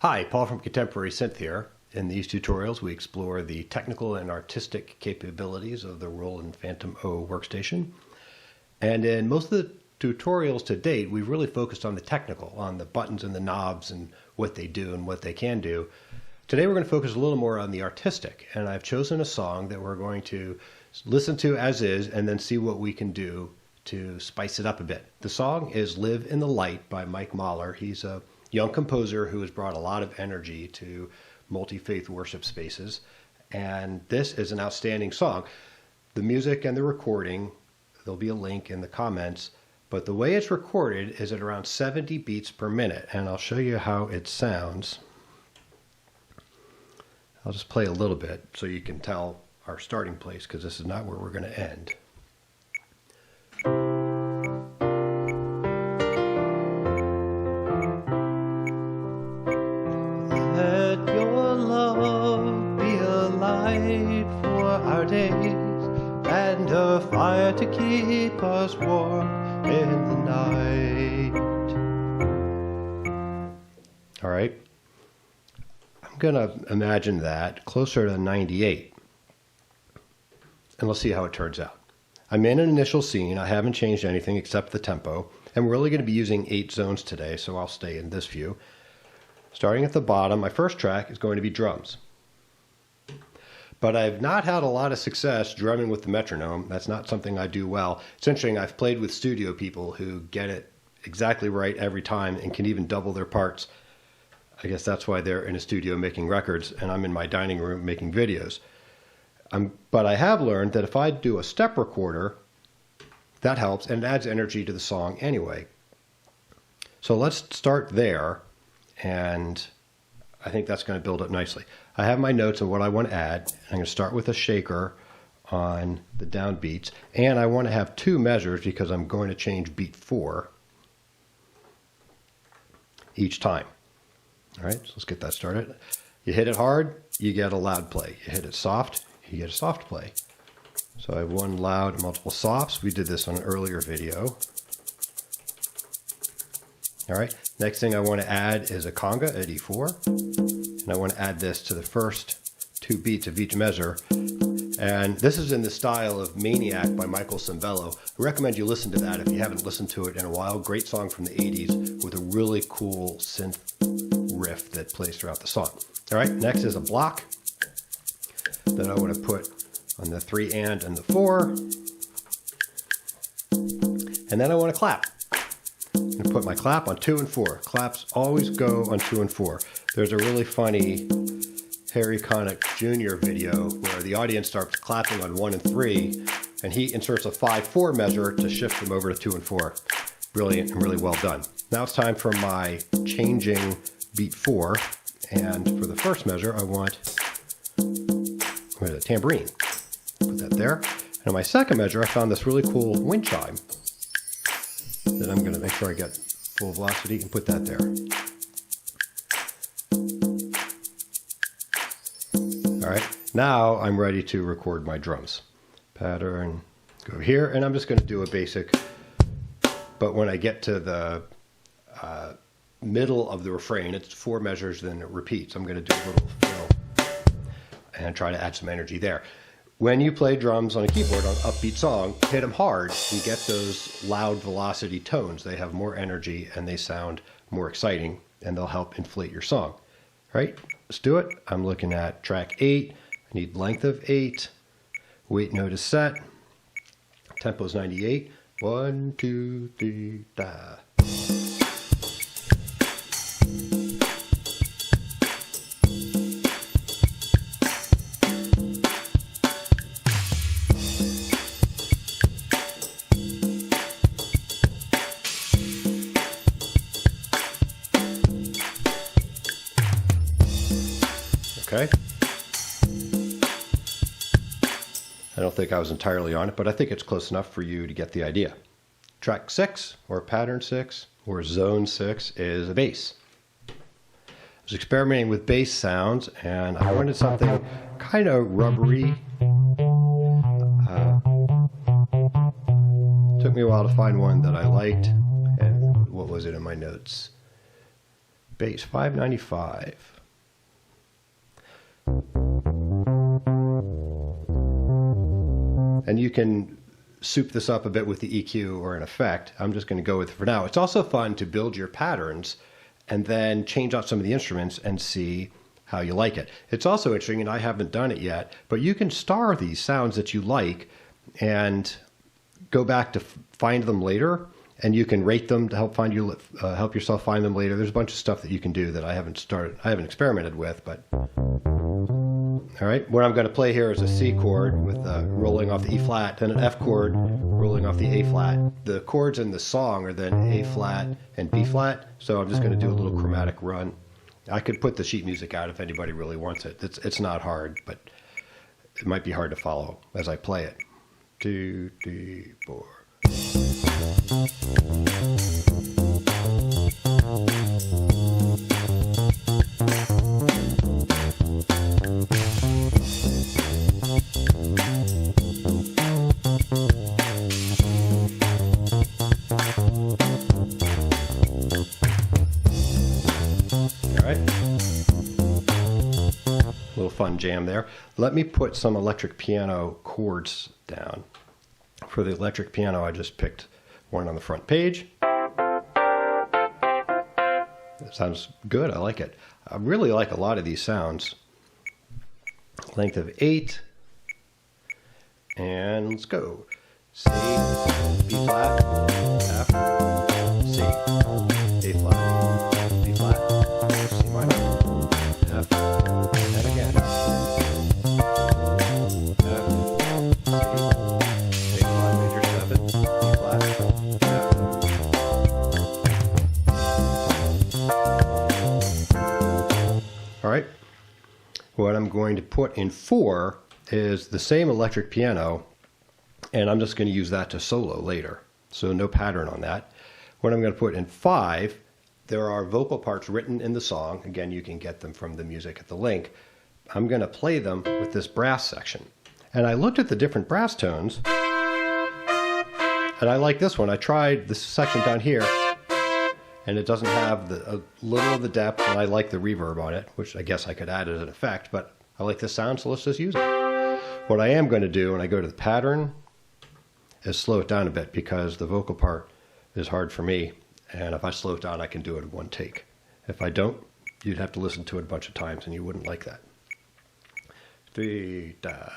Hi, Paul from Contemporary Synth here. In these tutorials, we explore the technical and artistic capabilities of the Roland Fantom-0 workstation. And in most of the tutorials to date, we've really focused on the technical, on the buttons and the knobs and what they do and what they can do. Today, we're going to focus a little more on the artistic. And I've chosen a song that we're going to listen to as is and then see what we can do to spice it up a bit. The song is Live in the Light by Mike Mahler. He's a young composer who has brought a lot of energy to multi-faith worship spaces. And this is an outstanding song. The music and the recording, there'll be a link in the comments, but the way it's recorded is at around 70 beats per minute. And I'll show you how it sounds. I'll just play a little bit so you can tell our starting place, because this is not where we're going to end. Let your love be a light for our days, and a fire to keep us warm in the night. All right. I'm going to imagine that closer to 98. And let's see how it turns out. I'm in an initial scene. I haven't changed anything except the tempo. And we're really going to be using 8 zones today, so I'll stay in this view. Starting at the bottom, my first track is going to be drums. But I've not had a lot of success drumming with the metronome. That's not something I do well. It's interesting, I've played with studio people who get it exactly right every time and can even double their parts. I guess that's why they're in a studio making records, and I'm in my dining room making videos. But I have learned that if I do a step recorder, that helps and it adds energy to the song anyway. So let's start there, and I think that's going to build up nicely. I have my notes of what I want to add. I'm going to start with a shaker on the downbeats, and I want to have 2 measures because I'm going to change beat 4 each time. All right, so let's get that started. You hit it hard, you get a loud play. You hit it soft, you get a soft play. So I have one loud and multiple softs. We did this on an earlier video. All right, next thing I want to add is a conga at E4. And I want to add this to the first 2 beats of each measure. And this is in the style of Maniac by Michael Cimbello. I recommend you listen to that if you haven't listened to it in a while. Great song from the 80s with a really cool synth riff that plays throughout the song. All right, next is a block that I want to put on the 3 and the 4. And then I want to clap. I'm going to put my clap on 2 and 4. Claps always go on 2 and 4. There's a really funny Harry Connick Jr. video where the audience starts clapping on 1 and 3, and he inserts a 5-4 measure to shift them over to 2 and 4. Brilliant and really well done. Now it's time for my changing beat 4, and for the first measure I want a tambourine. Put that there. And on my second measure I found this really cool wind chime that I'm going to make sure I get full velocity and put that there. All right, now I'm ready to record my drums. Pattern, go here, and I'm just going to do a basic, but when I get to the middle of the refrain, it's 4 measures, then it repeats. I'm going to do a little fill and try to add some energy there. When you play drums on a keyboard on an upbeat song, hit them hard and get those loud velocity tones. They have more energy and they sound more exciting, and they'll help inflate your song. All right, let's do it. I'm looking at track 8. I need length of 8. Weight note is set. Tempo is 98. 1, 2, 3, da. Okay. I don't think I was entirely on it, but I think it's close enough for you to get the idea. Track 6, or pattern 6, or zone 6 is a bass. I was experimenting with bass sounds, and I wanted something kind of rubbery. Took me a while to find one that I liked. And what was it in my notes? Bass 595. And you can soup this up a bit with the EQ or an effect. I'm just going to go with it for now. It's also fun to build your patterns and then change out some of the instruments and see how you like it. It's also interesting, and I haven't done it yet, but you can star these sounds that you like and go back to find them later, and you can rate them to help yourself find them later. There's a bunch of stuff that you can do that I haven't experimented with, but all right. What I'm going to play here is a C chord with rolling off the E flat, then an F chord rolling off the A flat. The chords in the song are then A flat and B flat, so I'm just going to do a little chromatic run. I could put the sheet music out if anybody really wants it. It's not hard, but it might be hard to follow as I play it. 2, 3, 4. Little fun jam there. Let me put some electric piano chords down. For the electric piano, I just picked one on the front page. That sounds good. I like it. I really like a lot of these sounds. Length of 8. And let's go. C, B flat, F, C, A flat, B flat, C minor, F, and again. F, C, A flat major 7, B flat, F. All right. What I'm going to put in 4 is the same electric piano, and I'm just going to use that to solo later. So no pattern on that. What I'm going to put in 5, there are vocal parts written in the song. Again, you can get them from the music at the link. I'm going to play them with this brass section. And I looked at the different brass tones, and I like this one. I tried this section down here, and it doesn't have a little of the depth, and I like the reverb on it, which I guess I could add as an effect, but I like the sound, so let's just use it. What I am going to do when I go to the pattern is slow it down a bit, because the vocal part is hard for me, and if I slow it down, I can do it in one take. If I don't, you'd have to listen to it a bunch of times, and you wouldn't like that. 3, da.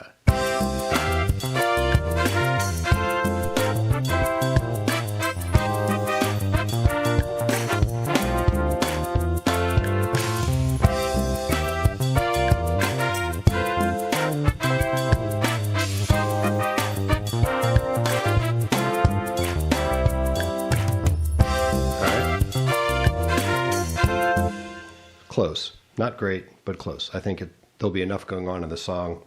Close. Not great, but close. I think there'll be enough going on in the song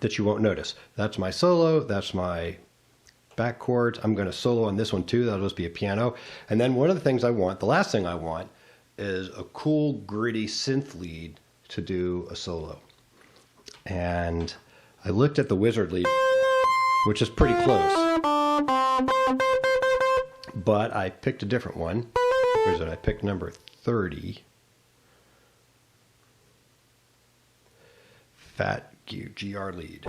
that you won't notice. That's my solo. That's my back chords. I'm going to solo on this one too. That'll just be a piano. And then one of the things I want, the last thing I want, is a cool, gritty synth lead to do a solo. And I looked at the Wizard lead, which is pretty close. But I picked a different one. Where is it? I picked number 30. Fat GR lead.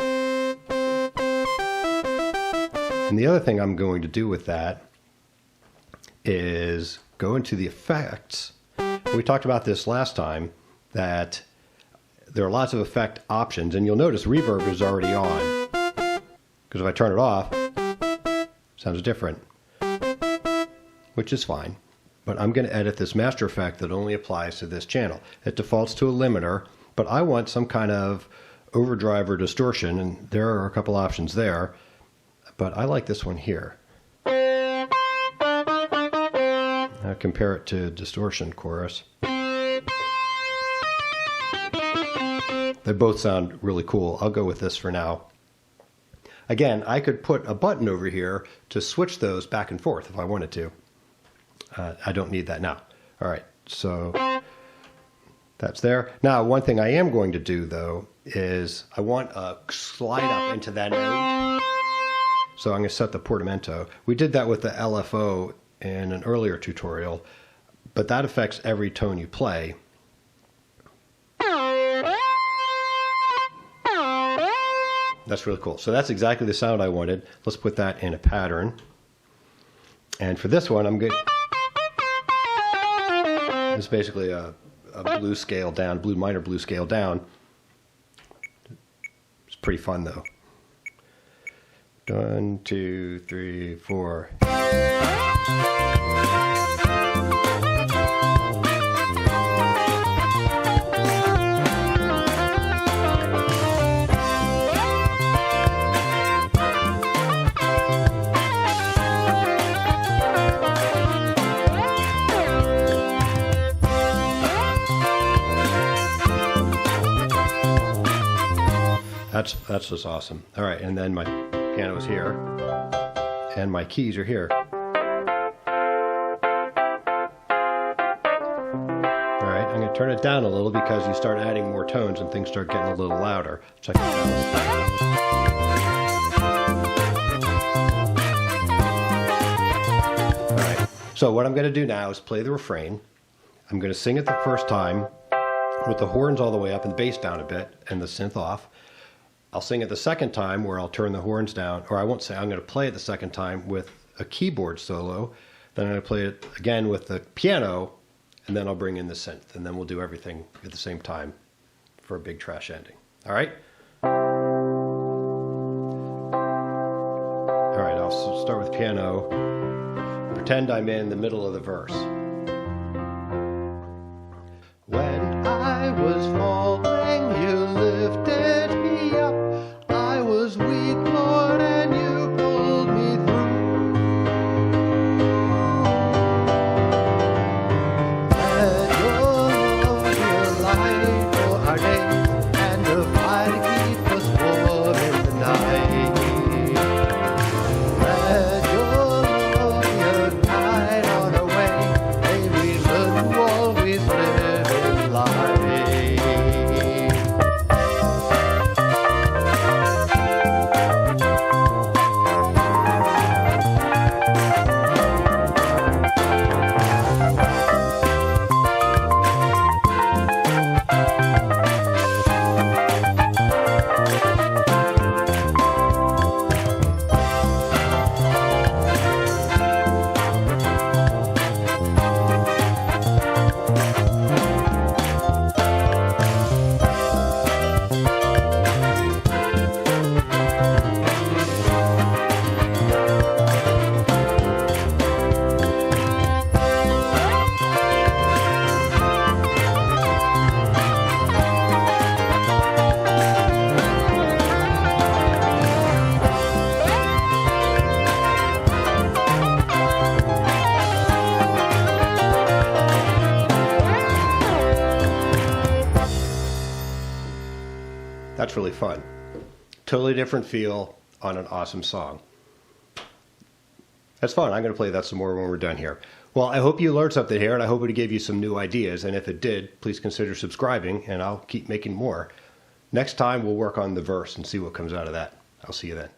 And the other thing I'm going to do with that is go into the effects. We talked about this last time, that there are lots of effect options, and you'll notice reverb is already on, because if I turn it off, it sounds different, which is fine. But I'm going to edit this master effect that only applies to this channel. It defaults to a limiter, but I want some kind of overdrive or distortion, and there are a couple options there, but I like this one here. Now compare it to distortion chorus. They both sound really cool. I'll go with this for now. Again, I could put a button over here to switch those back and forth if I wanted to. I don't need that now. All right, so that's there. Now, one thing I am going to do, though, is I want a slide up into that note. So I'm going to set the portamento. We did that with the LFO in an earlier tutorial, but that affects every tone you play. That's really cool. So that's exactly the sound I wanted. Let's put that in a pattern. And for this one, I'm good. It's basically a blues scale down, blue minor blues scale down. It's pretty fun though. 1, 2, 3, 4. That's just awesome. All right, and then my piano is here, and my keys are here. All right, I'm going to turn it down a little because you start adding more tones and things start getting a little louder. Check it out. All right, so what I'm going to do now is play the refrain. I'm going to sing it the first time with the horns all the way up and the bass down a bit and the synth off. I'll sing it the second time where I'll turn the horns down, or I won't say, I'm going to play it the second time with a keyboard solo. Then I'm going to play it again with the piano, and then I'll bring in the synth, and then we'll do everything at the same time for a big trash ending. All right? All right, I'll start with piano. Pretend I'm in the middle of the verse. When I was falling, you lifted me up. I was weak, Lord, and you pulled me through. Let your love be a light for our days, and a fire to keep us warm in the night. Let your love be a guide on our way. May we learn to always live in light. That's really fun. Totally different feel on an awesome song. That's fun. I'm going to play that some more when we're done here. Well, I hope you learned something here, and I hope it gave you some new ideas. And if it did, please consider subscribing, and I'll keep making more. Next time, we'll work on the verse and see what comes out of that. I'll see you then.